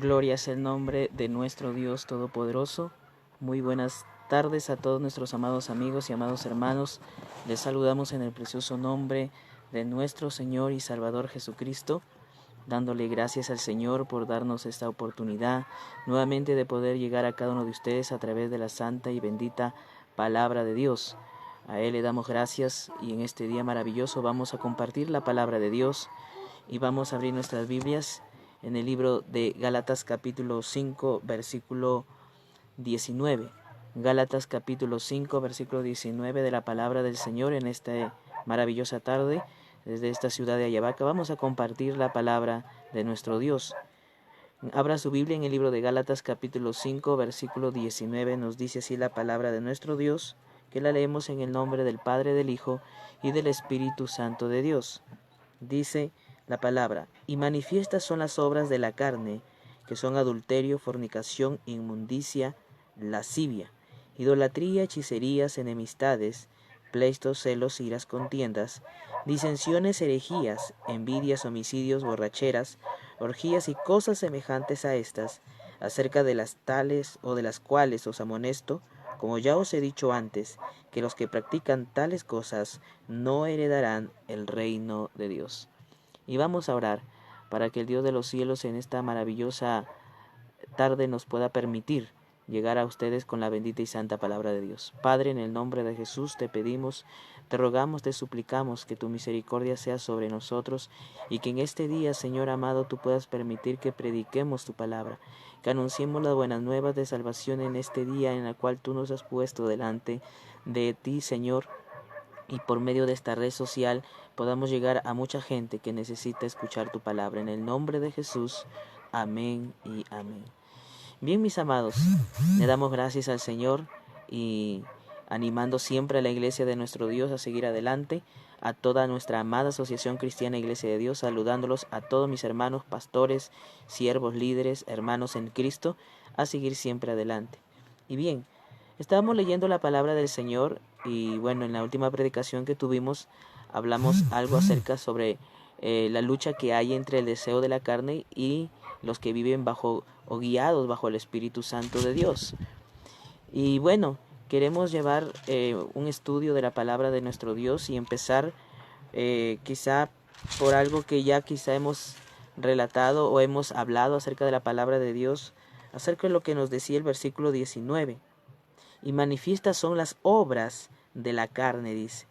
Gloria es el nombre de nuestro Dios Todopoderoso. Muy buenas tardes a todos nuestros amados amigos y amados hermanos. Les saludamos en el precioso nombre de nuestro Señor y Salvador Jesucristo, dándole gracias al Señor por darnos esta oportunidad nuevamente de poder llegar a cada uno de ustedes a través de la santa y bendita palabra de Dios. A Él le damos gracias y en este día maravilloso vamos a compartir la palabra de Dios y vamos a abrir nuestras Biblias en el libro de Gálatas capítulo 5 versículo 19. Gálatas capítulo 5 versículo 19 de la palabra del Señor en esta maravillosa tarde desde esta ciudad de Ayabaca. Vamos a compartir la palabra de nuestro Dios. Abra su Biblia en el libro de Gálatas capítulo 5 versículo 19. Nos dice así la palabra de nuestro Dios, que la leemos en el nombre del Padre, del Hijo y del Espíritu Santo de Dios. Dice la palabra: y manifiestas son las obras de la carne, que son adulterio, fornicación, inmundicia, lascivia, idolatría, hechicerías, enemistades, pleitos, celos, iras, contiendas, disensiones, herejías, envidias, homicidios, borracheras, orgías y cosas semejantes a estas, acerca de las tales o de las cuales os amonesto, como ya os he dicho antes, que los que practican tales cosas no heredarán el reino de Dios. Y vamos a orar para que el Dios de los cielos en esta maravillosa tarde nos pueda permitir llegar a ustedes con la bendita y santa palabra de Dios. Padre, en el nombre de Jesús te pedimos, te rogamos, te suplicamos que tu misericordia sea sobre nosotros y que en este día, Señor amado, tú puedas permitir que prediquemos tu palabra, que anunciemos las buenas nuevas de salvación en este día en el cual tú nos has puesto delante de ti, Señor, y por medio de esta red social podamos llegar a mucha gente que necesita escuchar tu palabra. En el nombre de Jesús, amén y amén. Bien, mis amados, le damos gracias al Señor y animando siempre a la iglesia de nuestro Dios a seguir adelante, a toda nuestra amada Asociación Cristiana Iglesia de Dios, saludándolos a todos mis hermanos, pastores, siervos, líderes, hermanos en Cristo, a seguir siempre adelante. Y bien, estábamos leyendo la palabra del Señor y bueno, en la última predicación que tuvimos hablamos algo acerca sobre la lucha que hay entre el deseo de la carne y los que viven bajo o guiados bajo el Espíritu Santo de Dios. Y bueno, queremos llevar un estudio de la palabra de nuestro Dios y empezar quizá por algo que ya quizá hemos relatado o hemos hablado acerca de la palabra de Dios, acerca de lo que nos decía el versículo 19. Y manifiestas son las obras de la carne, dice.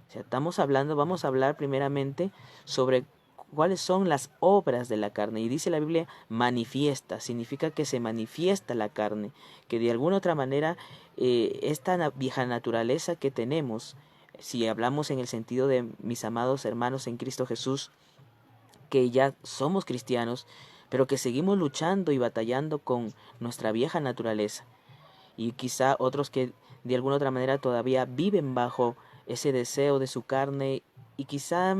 O sea, vamos a hablar primeramente sobre cuáles son las obras de la carne. Y dice la Biblia, manifiesta, significa que se manifiesta la carne, que de alguna otra manera esta vieja naturaleza que tenemos, si hablamos en el sentido de mis amados hermanos en Cristo Jesús, que ya somos cristianos, pero que seguimos luchando y batallando con nuestra vieja naturaleza. Y quizá otros que de alguna otra manera todavía viven bajo ese deseo de su carne y quizá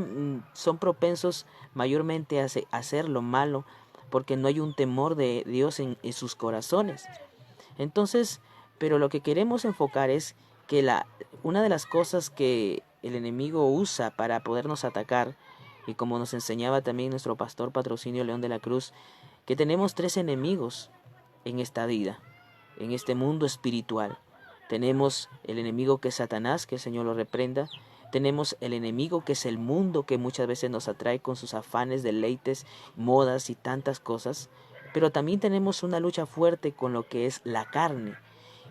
son propensos mayormente a hacer lo malo porque no hay un temor de Dios en sus corazones. Entonces, pero lo que queremos enfocar es que una de las cosas que el enemigo usa para podernos atacar, y como nos enseñaba también nuestro pastor Patrocinio León de la Cruz, que tenemos tres enemigos en esta vida, en este mundo espiritual. Tenemos el enemigo que es Satanás, que el Señor lo reprenda. Tenemos el enemigo que es el mundo, que muchas veces nos atrae con sus afanes, deleites, modas y tantas cosas. Pero también tenemos una lucha fuerte con lo que es la carne.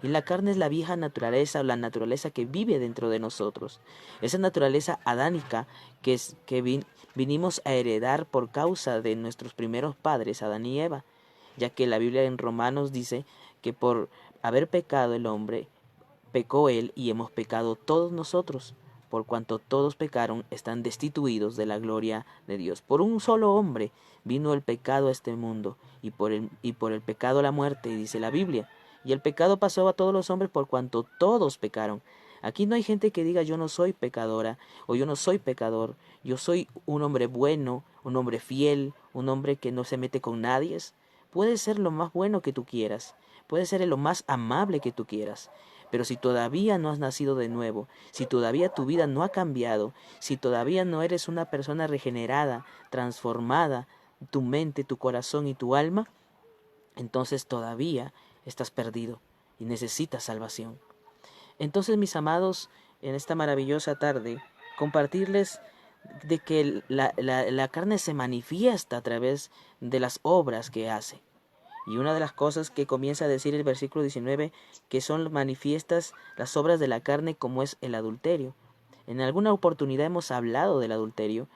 Y la carne es la vieja naturaleza o la naturaleza que vive dentro de nosotros. Esa naturaleza adánica que vinimos a heredar por causa de nuestros primeros padres, Adán y Eva. Ya que la Biblia en Romanos dice que por haber pecado el hombre, pecó él y hemos pecado todos nosotros. Por cuanto todos pecaron, están destituidos de la gloria de Dios. Por un solo hombre vino el pecado a este mundo, y por el pecado la muerte, dice la Biblia. Y el pecado pasó a todos los hombres por cuanto todos pecaron. Aquí no hay gente que diga yo no soy pecadora o yo no soy pecador. Yo soy un hombre bueno, un hombre fiel, un hombre que no se mete con nadie. Puede ser lo más bueno que tú quieras, puede ser lo más amable que tú quieras, pero si todavía no has nacido de nuevo, si todavía tu vida no ha cambiado, si todavía no eres una persona regenerada, transformada, tu mente, tu corazón y tu alma, entonces todavía estás perdido y necesitas salvación. Entonces, mis amados, en esta maravillosa tarde, compartirles de que la carne se manifiesta a través de las obras que hace. Y una de las cosas que comienza a decir el versículo 19, que son manifiestas las obras de la carne, como es el adulterio. En alguna oportunidad hemos hablado del adulterio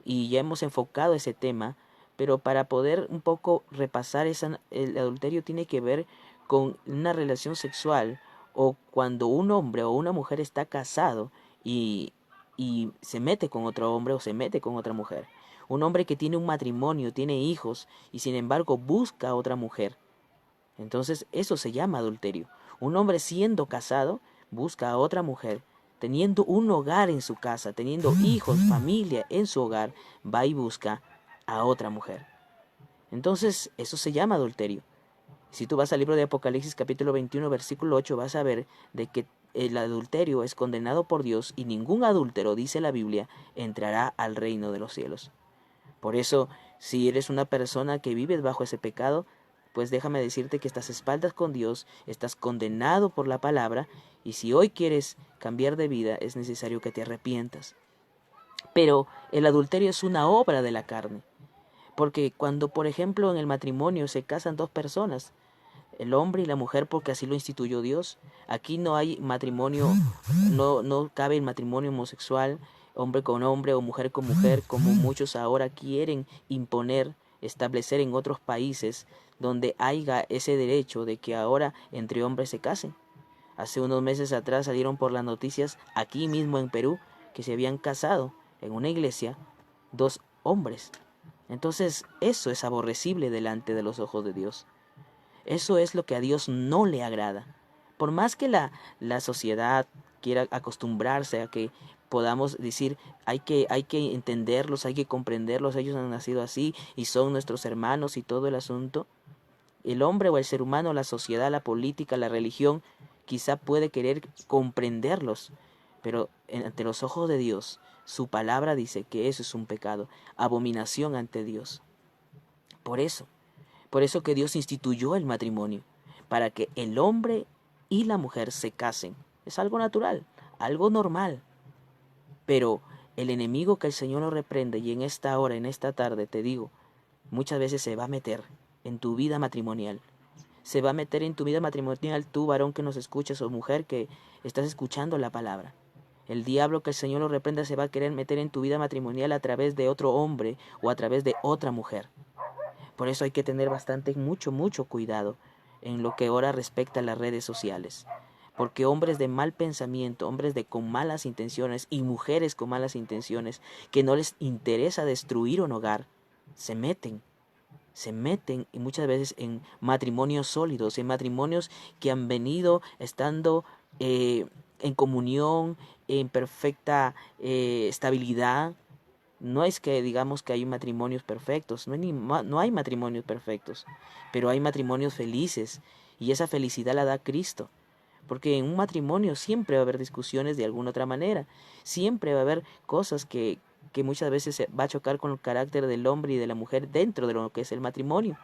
y ya hemos enfocado ese tema, pero para poder un poco repasar, el adulterio tiene que ver con una relación sexual, o cuando un hombre o una mujer está casado y, y se mete con otro hombre o se mete con otra mujer. Un hombre que tiene un matrimonio, tiene hijos y sin embargo busca a otra mujer. Entonces eso se llama adulterio. Un hombre siendo casado busca a otra mujer, teniendo un hogar en su casa, teniendo hijos, familia en su hogar, va y busca a otra mujer. Entonces eso se llama adulterio. Si tú vas al libro de Apocalipsis capítulo 21 versículo 8, vas a ver de que el adulterio es condenado por Dios y ningún adúltero, dice la Biblia, entrará al reino de los cielos. Por eso, si eres una persona que vives bajo ese pecado, pues déjame decirte que estás a espaldas con Dios, estás condenado por la palabra, y si hoy quieres cambiar de vida, es necesario que te arrepientas. Pero el adulterio es una obra de la carne, porque cuando, por ejemplo, en el matrimonio se casan dos personas, el hombre y la mujer, porque así lo instituyó Dios. Aquí no hay matrimonio, no cabe el matrimonio homosexual, hombre con hombre o mujer con mujer, como muchos ahora quieren imponer, establecer en otros países donde haya ese derecho de que ahora entre hombres se casen. Hace unos meses atrás salieron por las noticias aquí mismo en Perú que se habían casado en una iglesia dos hombres. Entonces eso es aborrecible delante de los ojos de Dios. Eso es lo que a Dios no le agrada. Por más que la sociedad quiera acostumbrarse a que podamos decir, hay que entenderlos, hay que comprenderlos, ellos han nacido así y son nuestros hermanos y todo el asunto, el hombre o el ser humano, la sociedad, la política, la religión, quizá puede querer comprenderlos, pero ante los ojos de Dios, su palabra dice que eso es un pecado, abominación ante Dios. Por eso que Dios instituyó el matrimonio, para que el hombre y la mujer se casen. Es algo natural, algo normal. Pero el enemigo, que el Señor lo reprende, y en esta hora, en esta tarde, te digo, muchas veces se va a meter en tu vida matrimonial. Se va a meter en tu vida matrimonial, tú varón que nos escuchas o mujer que estás escuchando la palabra. El diablo, que el Señor lo reprenda, se va a querer meter en tu vida matrimonial a través de otro hombre o a través de otra mujer. Por eso hay que tener mucho cuidado en lo que ahora respecta a las redes sociales. Porque hombres de mal pensamiento, hombres con malas intenciones y mujeres con malas intenciones, que no les interesa destruir un hogar, se meten y muchas veces en matrimonios sólidos, en matrimonios que han venido estando en comunión, en perfecta estabilidad. No es que digamos que hay matrimonios perfectos, no hay matrimonios perfectos, pero hay matrimonios felices, y esa felicidad la da Cristo. Porque en un matrimonio siempre va a haber discusiones de alguna otra manera, siempre va a haber cosas que muchas veces se va a chocar con el carácter del hombre y de la mujer dentro de lo que es el matrimonio.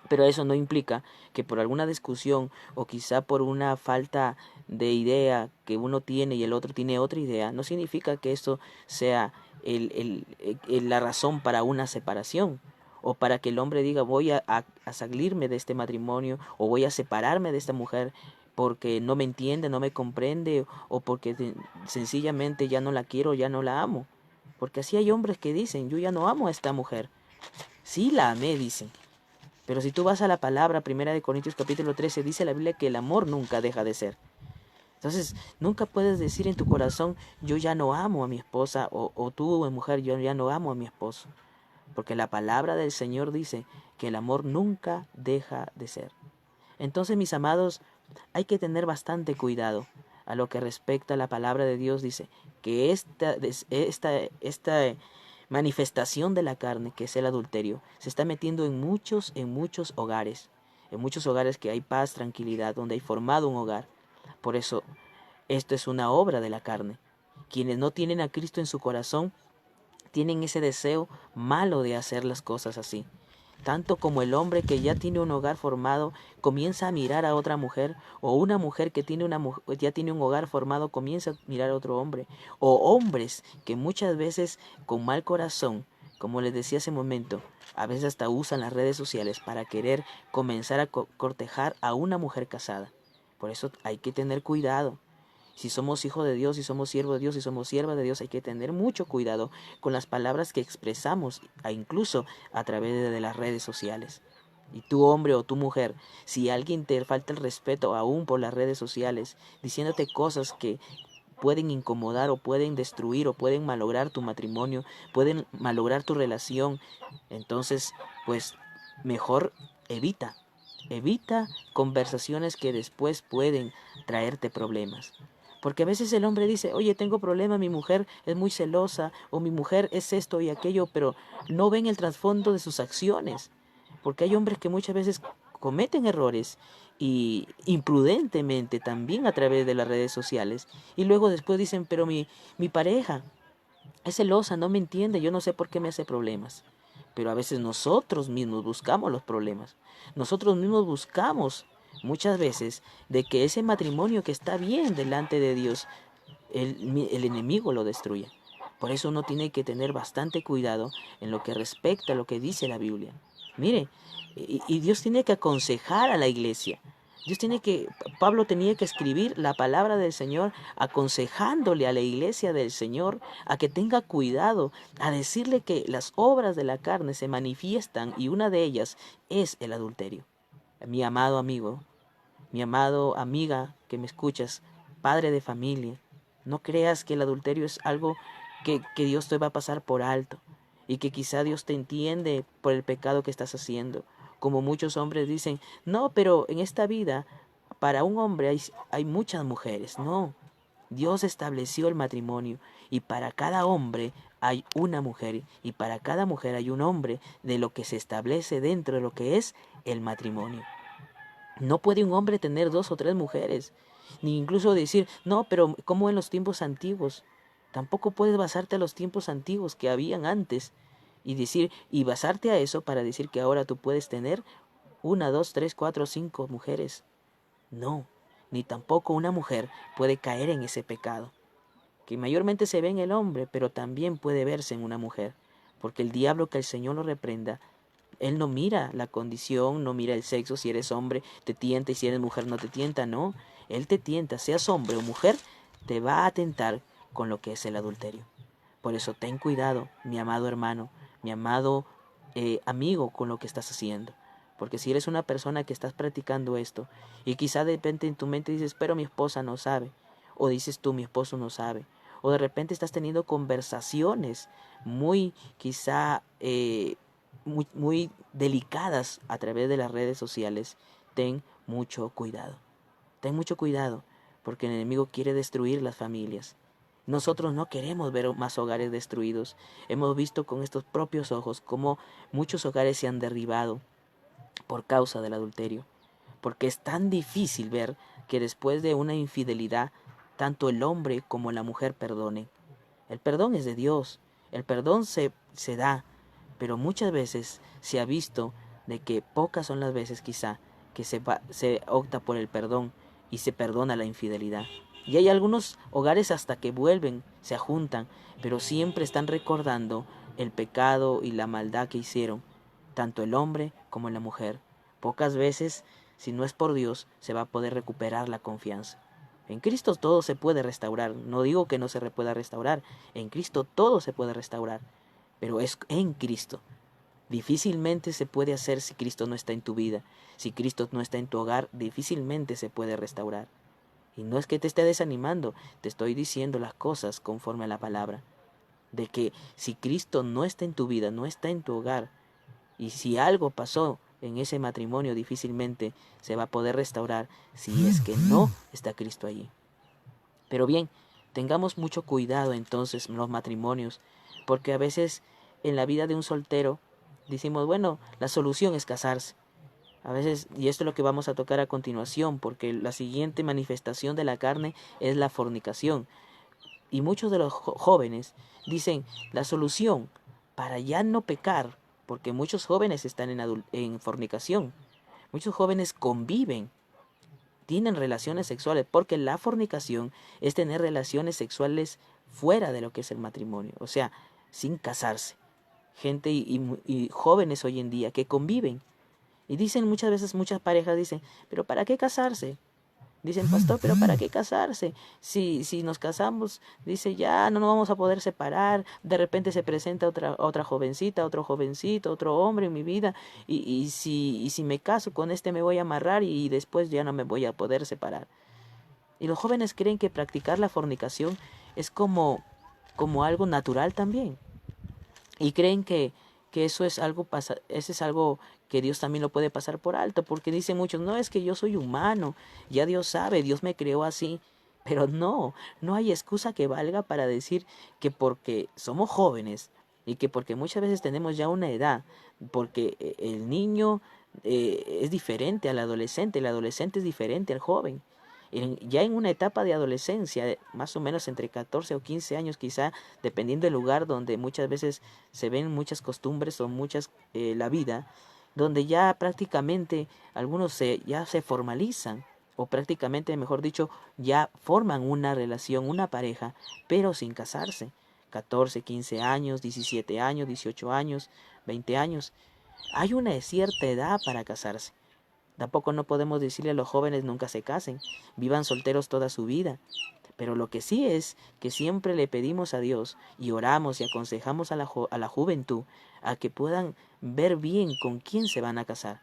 Pero eso no implica que por alguna discusión o quizá por una falta de idea que uno tiene y el otro tiene otra idea, no significa que esto sea la razón para una separación, o para que el hombre diga voy a salirme de este matrimonio o voy a separarme de esta mujer porque no me entiende, no me comprende, o porque sencillamente ya no la quiero, ya no la amo. Porque así hay hombres que dicen, yo ya no amo a esta mujer. Sí la amé, dicen. Pero si tú vas a la palabra, 1 Corintios capítulo 13, dice la Biblia que el amor nunca deja de ser. Entonces, nunca puedes decir en tu corazón, yo ya no amo a mi esposa, o tú, mujer, yo ya no amo a mi esposo. Porque la palabra del Señor dice que el amor nunca deja de ser. Entonces, mis amados, hay que tener bastante cuidado a lo que respecta a la palabra de Dios. Dice que esta manifestación de la carne, que es el adulterio, se está metiendo en muchos hogares. En muchos hogares que hay paz, tranquilidad, donde hay formado un hogar. Por eso, esto es una obra de la carne. Quienes no tienen a Cristo en su corazón, tienen ese deseo malo de hacer las cosas así. Tanto como el hombre que ya tiene un hogar formado comienza a mirar a otra mujer, o una mujer que tiene ya tiene un hogar formado comienza a mirar a otro hombre, o hombres que muchas veces con mal corazón, como les decía hace un momento, a veces hasta usan las redes sociales para querer comenzar a cortejar a una mujer casada. Por eso hay que tener cuidado. Si somos hijos de Dios, si somos siervos de Dios, si somos siervas de Dios, hay que tener mucho cuidado con las palabras que expresamos, incluso a través de las redes sociales. Y tú, hombre o tu mujer, si alguien te falta el respeto aún por las redes sociales, diciéndote cosas que pueden incomodar o pueden destruir o pueden malograr tu matrimonio, pueden malograr tu relación, entonces, pues, mejor evita. Evita conversaciones que después pueden traerte problemas. Porque a veces el hombre dice, oye, tengo problema, mi mujer es muy celosa, o mi mujer es esto y aquello, pero no ven el trasfondo de sus acciones. Porque hay hombres que muchas veces cometen errores y imprudentemente también a través de las redes sociales. Y luego después dicen, pero mi pareja es celosa, no me entiende, yo no sé por qué me hace problemas. Pero a veces nosotros mismos buscamos los problemas. Nosotros mismos buscamos muchas veces de que ese matrimonio que está bien delante de Dios, el enemigo lo destruya. Por eso uno tiene que tener bastante cuidado en lo que respecta a lo que dice la Biblia. Mire, y Dios tiene que aconsejar a la iglesia. Pablo tenía que escribir la palabra del Señor aconsejándole a la iglesia del Señor a que tenga cuidado, a decirle que las obras de la carne se manifiestan y una de ellas es el adulterio. Mi amado amigo, mi amado amiga que me escuchas, padre de familia, no creas que el adulterio es algo que Dios te va a pasar por alto y que quizá Dios te entiende por el pecado que estás haciendo. Como muchos hombres dicen, no, pero en esta vida para un hombre hay muchas mujeres. No, Dios estableció el matrimonio y para cada hombre hay una mujer y para cada mujer hay un hombre de lo que se establece dentro de lo que es el matrimonio. No puede un hombre tener 2 o 3 mujeres, ni incluso decir, no, pero como en los tiempos antiguos. Tampoco puedes basarte a los tiempos antiguos que habían antes y basarte a eso para decir que ahora tú puedes tener 1, 2, 3, 4, 5 mujeres. No, ni tampoco una mujer puede caer en ese pecado, que mayormente se ve en el hombre, pero también puede verse en una mujer, porque el diablo, que el Señor lo reprenda, él no mira la condición, no mira el sexo, si eres hombre te tienta y si eres mujer no te tienta, no. Él te tienta, seas hombre o mujer, te va a tentar con lo que es el adulterio. Por eso ten cuidado, mi amado hermano, mi amado amigo, con lo que estás haciendo. Porque si eres una persona que estás practicando esto y quizá de repente en tu mente dices, pero mi esposa no sabe, o dices tú, mi esposo no sabe, o de repente estás teniendo conversaciones muy quizá muy delicadas a través de las redes sociales, ten mucho cuidado. Ten mucho cuidado, porque el enemigo quiere destruir las familias. Nosotros no queremos ver más hogares destruidos. Hemos visto con estos propios ojos cómo muchos hogares se han derribado por causa del adulterio. Porque es tan difícil ver que después de una infidelidad, tanto el hombre como la mujer perdonen. El perdón es de Dios. El perdón se da, pero muchas veces se ha visto de que pocas son las veces quizá que se opta por el perdón y se perdona la infidelidad. Y hay algunos hogares hasta que vuelven, se juntan, pero siempre están recordando el pecado y la maldad que hicieron, tanto el hombre como la mujer. Pocas veces, si no es por Dios, se va a poder recuperar la confianza. En Cristo todo se puede restaurar. No digo que no se pueda restaurar. En Cristo todo se puede restaurar. Pero es en Cristo. Difícilmente se puede hacer si Cristo no está en tu vida. Si Cristo no está en tu hogar, difícilmente se puede restaurar. Y no es que te esté desanimando, te estoy diciendo las cosas conforme a la palabra. De que si Cristo no está en tu vida, no está en tu hogar, y si algo pasó en ese matrimonio, difícilmente se va a poder restaurar si es que no está Cristo allí. Pero bien, tengamos mucho cuidado entonces en los matrimonios, porque a veces en la vida de un soltero decimos, bueno, la solución es casarse. A veces, y esto es lo que vamos a tocar a continuación, porque la siguiente manifestación de la carne es la fornicación. Y muchos de los jóvenes dicen, la solución para ya no pecar porque muchos jóvenes están en fornicación, muchos jóvenes conviven, tienen relaciones sexuales, porque la fornicación es tener relaciones sexuales fuera de lo que es el matrimonio, o sea, sin casarse. Gente y jóvenes hoy en día que conviven. Y dicen muchas veces, muchas parejas dicen, pero ¿para qué casarse? Dicen, pastor, pero ¿para qué casarse? Si nos casamos, dice, ya no nos vamos a poder separar. De repente se presenta otra jovencita, otro jovencito, otro hombre en mi vida. Y si me caso con este me voy a amarrar y después ya no me voy a poder separar. Y los jóvenes creen que practicar la fornicación es como algo natural también. Y creen que eso es algo que Dios también lo puede pasar por alto, porque dicen muchos, no, es que yo soy humano, ya Dios sabe, Dios me creó así. Pero no hay excusa que valga para decir que porque somos jóvenes y que porque muchas veces tenemos ya una edad, porque el niño es diferente al adolescente, el adolescente es diferente al joven. Ya en una etapa de adolescencia, más o menos entre 14 o 15 años quizá, dependiendo del lugar donde muchas veces se ven muchas costumbres o la vida, donde ya prácticamente algunos ya se formalizan, o prácticamente, mejor dicho, ya forman una relación, una pareja, pero sin casarse. 14, 15 años, 17 años, 18 años, 20 años. Hay una cierta edad para casarse. Tampoco no podemos decirle a los jóvenes nunca se casen, vivan solteros toda su vida. Pero lo que sí es que siempre le pedimos a Dios y oramos y aconsejamos a la juventud a que puedan ver bien con quién se van a casar.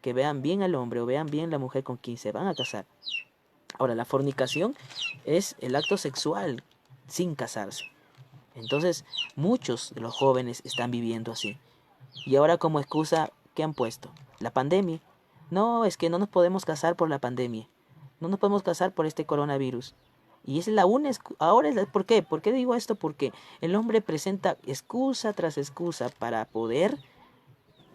Que vean bien al hombre o vean bien la mujer con quien se van a casar. Ahora, la fornicación es el acto sexual sin casarse. Entonces, muchos de los jóvenes están viviendo así. Y ahora como excusa, ¿qué han puesto? La pandemia. No, es que no nos podemos casar por la pandemia. No nos podemos casar por este coronavirus. Y esa es la única. Ahora, ¿por qué? ¿Por qué digo esto? Porque el hombre presenta excusa tras excusa para poder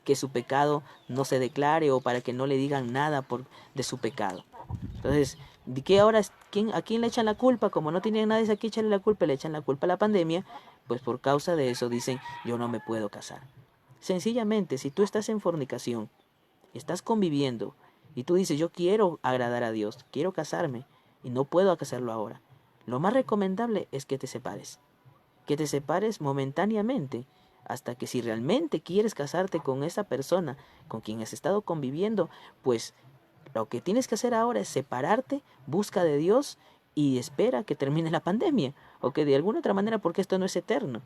que su pecado no se declare o para que no le digan nada de su pecado. Entonces, ¿de qué ahora a quién le echan la culpa? Como no tienen nadie a quien echarle la culpa, le echan la culpa a la pandemia, pues por causa de eso dicen, yo no me puedo casar. Sencillamente, si tú estás en fornicación, estás conviviendo y tú dices, yo quiero agradar a Dios, quiero casarme y no puedo hacerlo ahora, lo más recomendable es que te separes. Que te separes momentáneamente hasta que si realmente quieres casarte con esa persona con quien has estado conviviendo, pues lo que tienes que hacer ahora es separarte, busca de Dios y espera que termine la pandemia o que de alguna otra manera, porque esto no es eterno,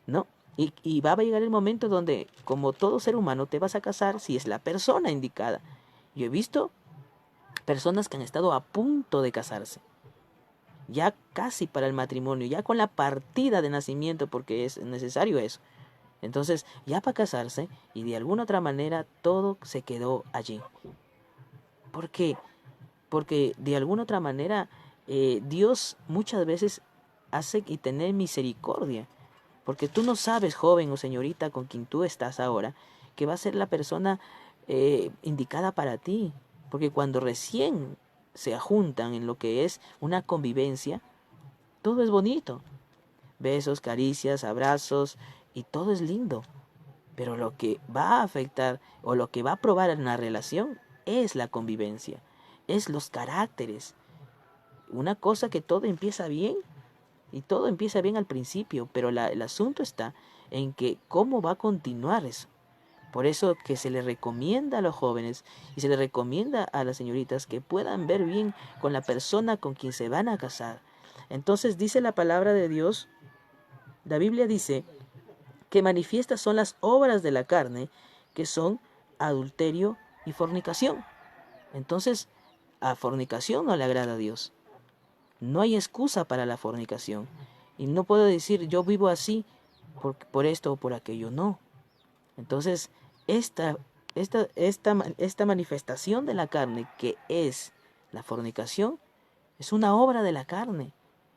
¿no? Y va a llegar el momento donde, como todo ser humano, te vas a casar si es la persona indicada. Yo he visto personas que han estado a punto de casarse, ya casi para el matrimonio, ya con la partida de nacimiento, porque es necesario eso. Entonces, ya para casarse, y de alguna otra manera todo se quedó allí. ¿Por qué? Porque de alguna otra manera Dios muchas veces hace y tener misericordia. Porque tú no sabes, joven o señorita con quien tú estás ahora, que va a ser la persona indicada para ti. Porque cuando recién se juntan en lo que es una convivencia, todo es bonito. Besos, caricias, abrazos y todo es lindo. Pero lo que va a afectar o lo que va a probar en la relación es la convivencia, es los caracteres. Una cosa que todo empieza bien y todo empieza bien al principio, pero el asunto está en que cómo va a continuar eso. Por eso que se le recomienda a los jóvenes y se le recomienda a las señoritas que puedan ver bien con la persona con quien se van a casar. Entonces dice la palabra de Dios, la Biblia dice que manifiestas son las obras de la carne, que son adulterio y fornicación. Entonces, a fornicación no le agrada a Dios. No hay excusa para la fornicación. Y no puedo decir, yo vivo así por esto o por aquello. No. Entonces, esta manifestación de la carne, que es la fornicación, es una obra de la carne,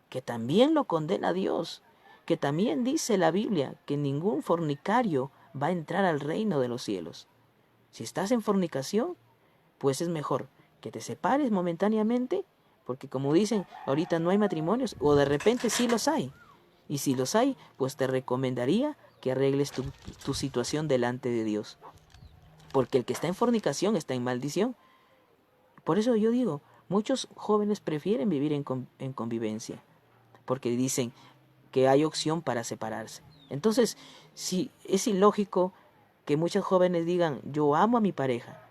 que también lo condena Dios, que también dice la Biblia que ningún fornicario va a entrar al reino de los cielos. Si estás en fornicación, pues es mejor que te separes momentáneamente, porque como dicen, ahorita no hay matrimonios, o de repente sí los hay. Y si los hay, pues te recomendaría que arregles tu situación delante de Dios. Porque el que está en fornicación está en maldición. Por eso yo digo, muchos jóvenes prefieren vivir en convivencia, porque dicen que hay opción para separarse. Entonces, si es ilógico que muchos jóvenes digan, yo amo a mi pareja,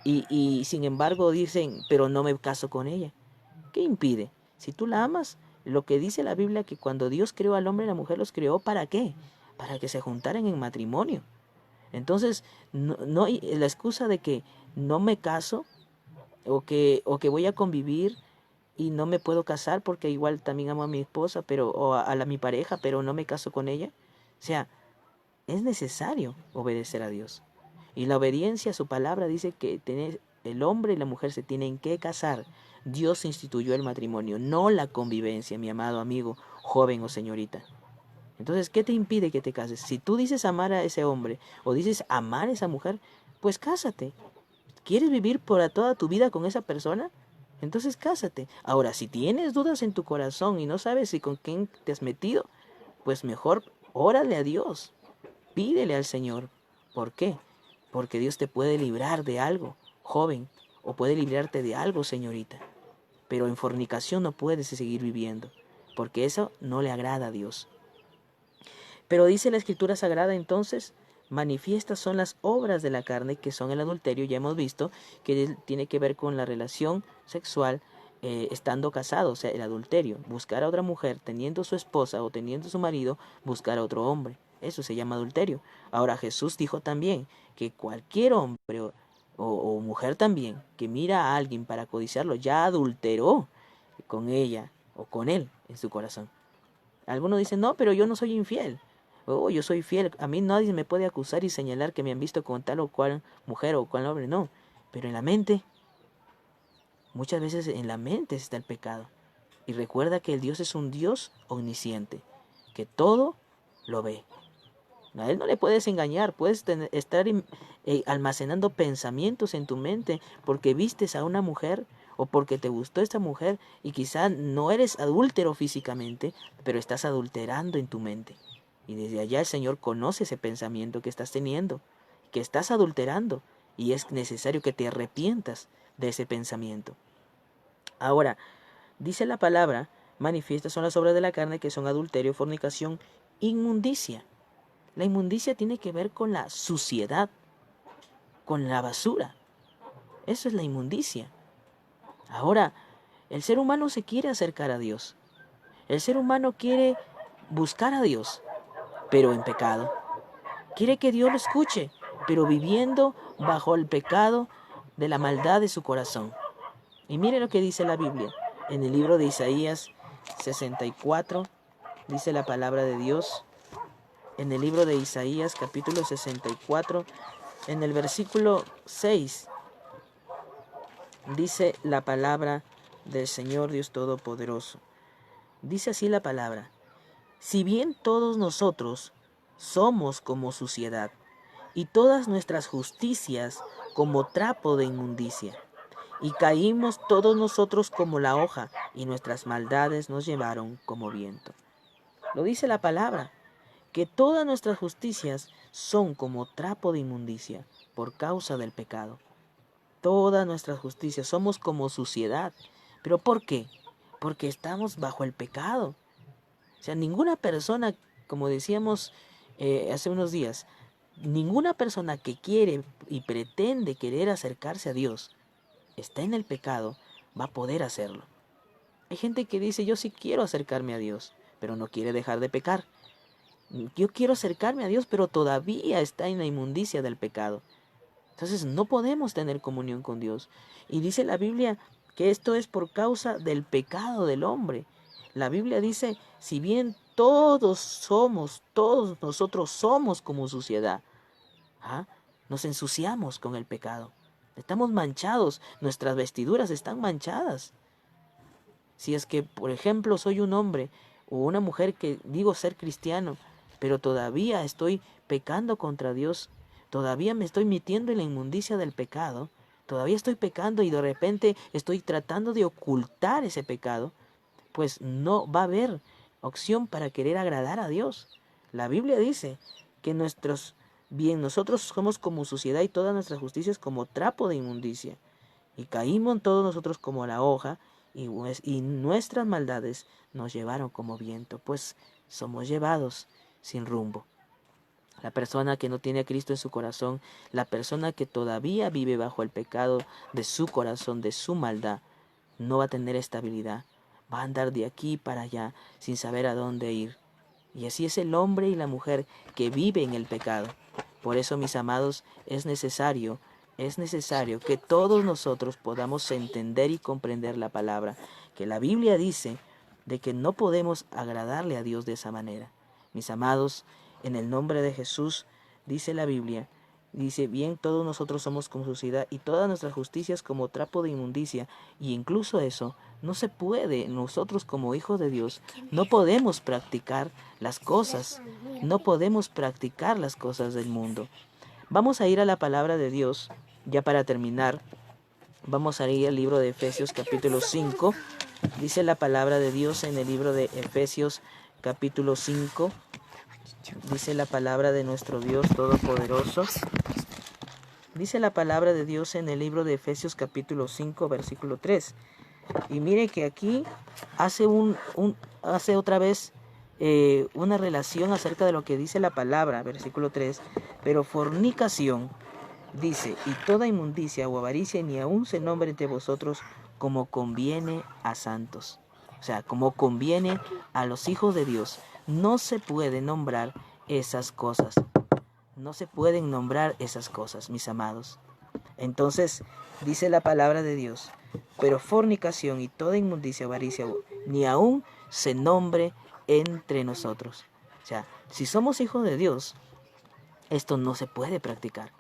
y sin embargo dicen, pero no me caso con ella. ¿Qué impide? Si tú la amas, lo que dice la Biblia, que cuando Dios creó al hombre y a la mujer, los creó ¿para qué? Para que se juntaran en matrimonio. Entonces, no hay la excusa de que no me caso o que voy a convivir y no me puedo casar porque igual también amo a mi esposa, o a mi pareja, pero no me caso con ella. O sea, es necesario obedecer a Dios. Y la obediencia a su palabra dice que el hombre y la mujer se tienen que casar. Dios instituyó el matrimonio, no la convivencia, mi amado amigo, joven o señorita. Entonces, ¿qué te impide que te cases? Si tú dices amar a ese hombre o dices amar a esa mujer, pues cásate. ¿Quieres vivir por toda tu vida con esa persona? Entonces cásate. Ahora, si tienes dudas en tu corazón y no sabes si con quién te has metido, pues mejor órale a Dios. Pídele al Señor. ¿Por qué? Porque Dios te puede librar de algo, joven, o puede librarte de algo, señorita. Pero en fornicación no puedes seguir viviendo, porque eso no le agrada a Dios. Pero dice la Escritura Sagrada entonces, manifiestas son las obras de la carne, que son el adulterio. Ya hemos visto que tiene que ver con la relación sexual estando casado, o sea, el adulterio. Buscar a otra mujer teniendo su esposa o teniendo su marido, buscar a otro hombre. Eso se llama adulterio. Ahora Jesús dijo también que cualquier hombre o mujer también que mira a alguien para codiciarlo, ya adulteró con ella o con él en su corazón. Algunos dicen, no, pero yo no soy infiel. Oh, yo soy fiel. A mí nadie me puede acusar y señalar que me han visto con tal o cual mujer o cual hombre. No. Pero en la mente, muchas veces en la mente está el pecado. Y recuerda que el Dios es un Dios omnisciente, que todo lo ve. A Él no le puedes engañar. Puedes estar almacenando pensamientos en tu mente porque vistes a una mujer o porque te gustó esta mujer y quizá no eres adúltero físicamente, pero estás adulterando en tu mente. Y desde allá el Señor conoce ese pensamiento que estás teniendo, que estás adulterando, y es necesario que te arrepientas de ese pensamiento. Ahora, dice la palabra, manifiestas son las obras de la carne, que son adulterio, fornicación, inmundicia. La inmundicia tiene que ver con la suciedad, con la basura. Eso es la inmundicia. Ahora, el ser humano se quiere acercar a Dios. El ser humano quiere buscar a Dios, pero en pecado. Quiere que Dios lo escuche, pero viviendo bajo el pecado de la maldad de su corazón. Y mire lo que dice la Biblia. En el libro de Isaías 64, dice la palabra de Dios. En el libro de Isaías, capítulo 64, en el versículo 6, dice la palabra del Señor Dios Todopoderoso. Dice así la palabra: si bien todos nosotros somos como suciedad, y todas nuestras justicias como trapo de inmundicia, y caímos todos nosotros como la hoja, y nuestras maldades nos llevaron como viento. Lo dice la palabra, que todas nuestras justicias son como trapo de inmundicia por causa del pecado. Todas nuestras justicias somos como suciedad. ¿Pero por qué? Porque estamos bajo el pecado. O sea, ninguna persona, como decíamos hace unos días, ninguna persona que quiere y pretende querer acercarse a Dios, está en el pecado, va a poder hacerlo. Hay gente que dice, yo sí quiero acercarme a Dios, pero no quiere dejar de pecar. Yo quiero acercarme a Dios, pero todavía está en la inmundicia del pecado. Entonces no podemos tener comunión con Dios. Y dice la Biblia que esto es por causa del pecado del hombre. La Biblia dice, si bien todos nosotros somos como suciedad, nos ensuciamos con el pecado. Estamos manchados, nuestras vestiduras están manchadas. Si es que, por ejemplo, soy un hombre o una mujer que digo ser cristiano, pero todavía estoy pecando contra Dios, todavía me estoy metiendo en la inmundicia del pecado, todavía estoy pecando y de repente estoy tratando de ocultar ese pecado, pues no va a haber opción para querer agradar a Dios. La Biblia dice que nosotros somos como suciedad y toda nuestra justicia es como trapo de inmundicia. Y caímos todos nosotros como la hoja y nuestras maldades nos llevaron como viento, pues somos llevados sin rumbo. La persona que no tiene a Cristo en su corazón, la persona que todavía vive bajo el pecado de su corazón, de su maldad, no va a tener estabilidad. Va a andar de aquí para allá sin saber a dónde ir. Y así es el hombre y la mujer que vive en el pecado. Por eso, mis amados, es necesario que todos nosotros podamos entender y comprender la palabra, que la Biblia dice de que no podemos agradarle a Dios de esa manera. Mis amados, en el nombre de Jesús, dice la Biblia, dice, bien, todos nosotros somos como suciedad y todas nuestras justicias como trapo de inmundicia, y incluso eso no se puede. Nosotros como hijos de Dios no podemos practicar las cosas, no podemos practicar las cosas del mundo. Vamos a ir a la palabra de Dios, ya para terminar. Vamos a ir al libro de Efesios capítulo 5. Dice la palabra de Dios en el libro de Efesios capítulo 5. Dice la palabra de nuestro Dios Todopoderoso. Dice la palabra de Dios en el libro de Efesios capítulo 5, versículo 3. Y mire que aquí hace otra vez una relación acerca de lo que dice la palabra, versículo 3. Pero fornicación, dice, y toda inmundicia o avaricia ni aun se nombre entre vosotros como conviene a santos. O sea, como conviene a los hijos de Dios. No se puede nombrar esas cosas. No se pueden nombrar esas cosas, mis amados. Entonces, dice la palabra de Dios, pero fornicación y toda inmundicia, avaricia, ni aún se nombre entre nosotros. O sea, si somos hijos de Dios, esto no se puede practicar.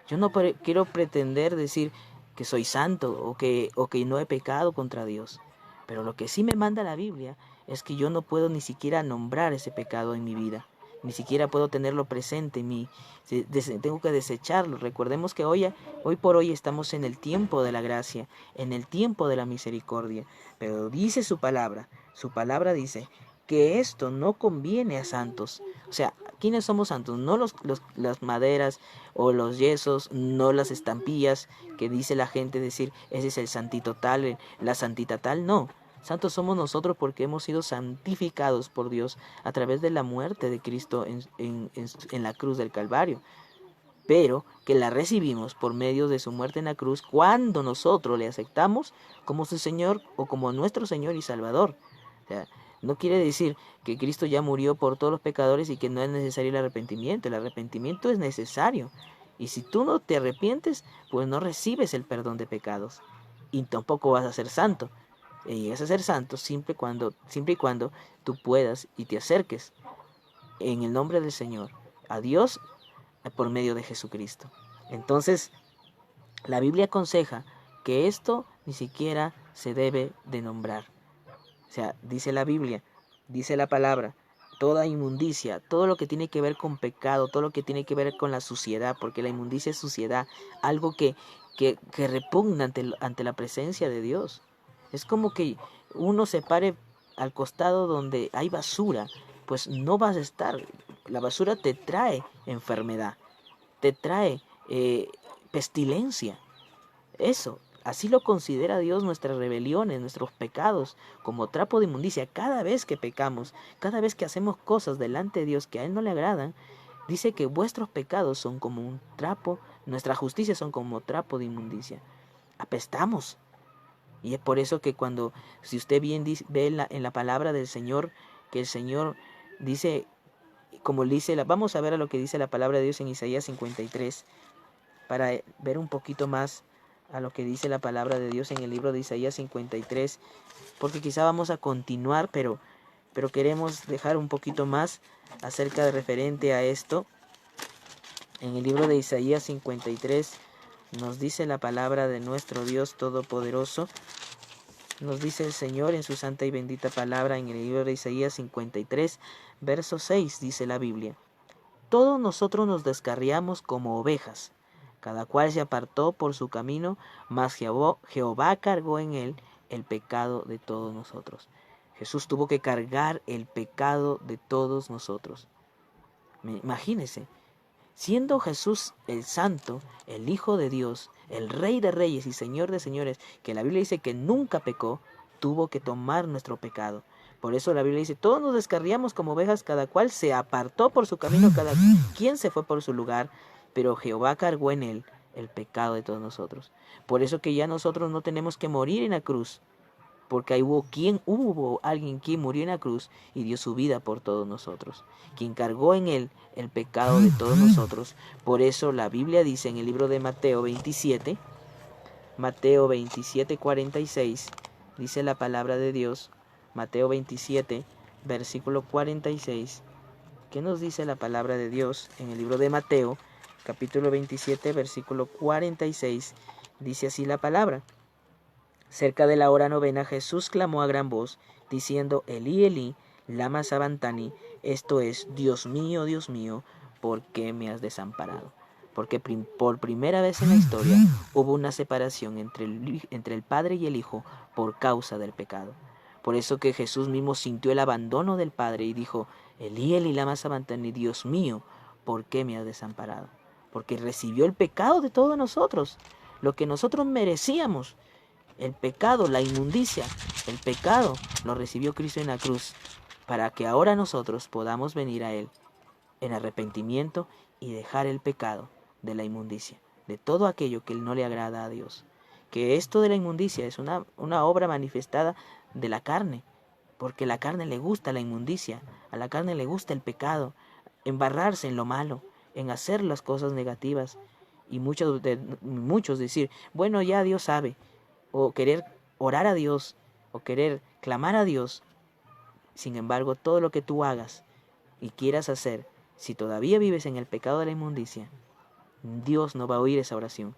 Yo no quiero pretender decir que soy santo o que no he pecado contra Dios. Pero lo que sí me manda la Biblia es que yo no puedo ni siquiera nombrar ese pecado en mi vida. Ni siquiera puedo tenerlo presente en mí. Tengo que desecharlo. Recordemos que hoy por hoy estamos en el tiempo de la gracia, en el tiempo de la misericordia. Pero dice su palabra dice que esto no conviene a santos. O sea, ¿quiénes somos santos? No las maderas o los yesos, no las estampillas que dice la gente decir, ese es el santito tal, la santita tal, no. Santos somos nosotros porque hemos sido santificados por Dios a través de la muerte de Cristo en la cruz del Calvario. Pero que la recibimos por medio de su muerte en la cruz cuando nosotros le aceptamos como su Señor o como nuestro Señor y Salvador. O sea, no quiere decir que Cristo ya murió por todos los pecadores y que no es necesario el arrepentimiento. El arrepentimiento es necesario. Y si tú no te arrepientes, pues no recibes el perdón de pecados. Y tampoco vas a ser santo. Y vas a ser santo siempre y cuando tú puedas y te acerques en el nombre del Señor a Dios por medio de Jesucristo. Entonces, la Biblia aconseja que esto ni siquiera se debe de nombrar. O sea, dice la Biblia, dice la palabra, toda inmundicia, todo lo que tiene que ver con pecado, todo lo que tiene que ver con la suciedad, porque la inmundicia es suciedad, algo que repugna ante la presencia de Dios. Es como que uno se pare al costado donde hay basura, pues no vas a estar. La basura te trae enfermedad, te trae pestilencia. Eso, así lo considera Dios nuestras rebeliones, nuestros pecados, como trapo de inmundicia. Cada vez que pecamos, cada vez que hacemos cosas delante de Dios que a Él no le agradan, dice que vuestros pecados son como un trapo, nuestras justicias son como trapo de inmundicia. Apestamos. Y es por eso que si usted bien ve en la palabra del Señor, que el Señor dice, vamos a ver a lo que dice la palabra de Dios en Isaías 53, para ver un poquito más a lo que dice la palabra de Dios en el libro de Isaías 53, porque quizá vamos a continuar, pero queremos dejar un poquito más acerca de referente a esto. En el libro de Isaías 53 nos dice la palabra de nuestro Dios Todopoderoso. Nos dice el Señor en su santa y bendita palabra en el libro de Isaías 53, verso 6, dice la Biblia. Todos nosotros nos descarriamos como ovejas, cada cual se apartó por su camino, mas Jehová cargó en él el pecado de todos nosotros. Jesús tuvo que cargar el pecado de todos nosotros. Imagínense, siendo Jesús el Santo, el Hijo de Dios, el Rey de Reyes y Señor de Señores, que la Biblia dice que nunca pecó, tuvo que tomar nuestro pecado. Por eso la Biblia dice, todos nos descarriamos como ovejas, cada cual se apartó por su camino, cada quien se fue por su lugar, pero Jehová cargó en él el pecado de todos nosotros. Por eso que ya nosotros no tenemos que morir en la cruz, porque ahí hubo alguien que murió en la cruz y dio su vida por todos nosotros, quien cargó en él el pecado de todos nosotros. Por eso la Biblia dice en el libro de Mateo 27, 46, dice la palabra de Dios, Mateo 27, versículo 46, ¿qué nos dice la palabra de Dios en el libro de Mateo, capítulo 27, versículo 46? Dice así la palabra: cerca de la hora novena, Jesús clamó a gran voz, diciendo, Elí, Elí, lama sabantani, esto es, Dios mío, ¿por qué me has desamparado? Porque por primera vez en la historia hubo una separación entre el Padre y el Hijo por causa del pecado. Por eso que Jesús mismo sintió el abandono del Padre y dijo, Elí, Elí, lama sabantani, Dios mío, ¿por qué me has desamparado? Porque recibió el pecado de todos nosotros, lo que nosotros merecíamos. El pecado, la inmundicia, el pecado lo recibió Cristo en la cruz para que ahora nosotros podamos venir a Él en arrepentimiento y dejar el pecado de la inmundicia, de todo aquello que no le agrada a Dios. Que esto de la inmundicia es una obra manifestada de la carne, porque a la carne le gusta la inmundicia, a la carne le gusta el pecado, embarrarse en lo malo, en hacer las cosas negativas. Y muchos decir, bueno, ya Dios sabe, o querer orar a Dios, o querer clamar a Dios. Sin embargo, todo lo que tú hagas y quieras hacer, si todavía vives en el pecado de la inmundicia, Dios no va a oír esa oración.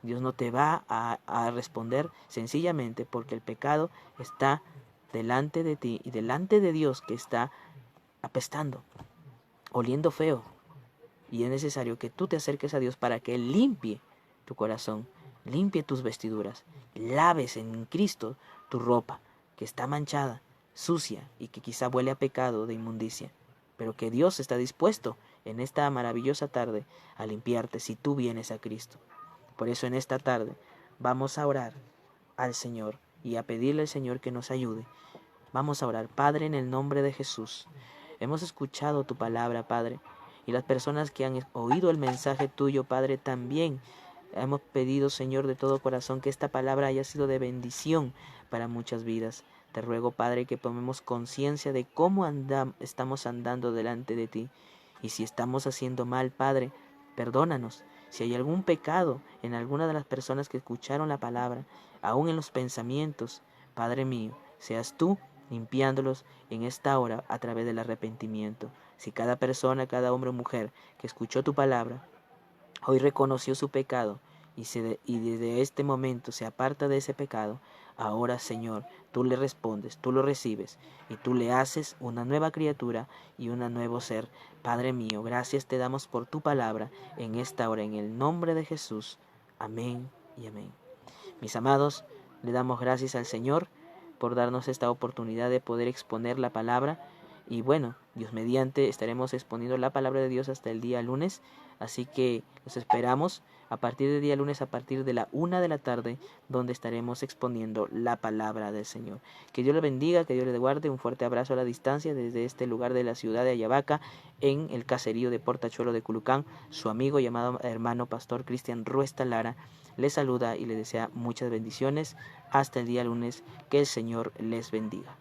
Dios no te va a responder, sencillamente porque el pecado está delante de ti y delante de Dios, que está apestando, oliendo feo. Y es necesario que tú te acerques a Dios para que Él limpie tu corazón, limpie tus vestiduras, laves en Cristo tu ropa, que está manchada, sucia y que quizá huele a pecado de inmundicia, pero que Dios está dispuesto en esta maravillosa tarde a limpiarte si tú vienes a Cristo. Por eso en esta tarde vamos a orar al Señor y a pedirle al Señor que nos ayude. Vamos a orar. Padre, en el nombre de Jesús, hemos escuchado tu palabra, Padre, y las personas que han oído el mensaje tuyo, Padre, también hemos pedido, Señor, de todo corazón, que esta palabra haya sido de bendición para muchas vidas. Te ruego, Padre, que tomemos conciencia de cómo estamos andando delante de ti. Y si estamos haciendo mal, Padre, perdónanos. Si hay algún pecado en alguna de las personas que escucharon la palabra, aún en los pensamientos, Padre mío, seas tú limpiándolos en esta hora a través del arrepentimiento. Si cada persona, cada hombre o mujer que escuchó tu palabra, hoy reconoció su pecado y desde este momento se aparta de ese pecado, ahora, Señor, tú le respondes, tú lo recibes y tú le haces una nueva criatura y un nuevo ser. Padre mío, gracias te damos por tu palabra en esta hora, en el nombre de Jesús. Amén y amén. Mis amados, le damos gracias al Señor por darnos esta oportunidad de poder exponer la palabra. Y bueno, Dios mediante estaremos exponiendo la palabra de Dios hasta el día lunes. Así que los esperamos a partir del día lunes, a partir de la 1 de la tarde, donde estaremos exponiendo la palabra del Señor. Que Dios le bendiga, que Dios le guarde. Un fuerte abrazo a la distancia desde este lugar de la ciudad de Ayabaca, en el caserío de Portachuelo de Culucán. Su amigo llamado hermano pastor Cristian Ruesta Lara les saluda y les desea muchas bendiciones. Hasta el día lunes, que el Señor les bendiga.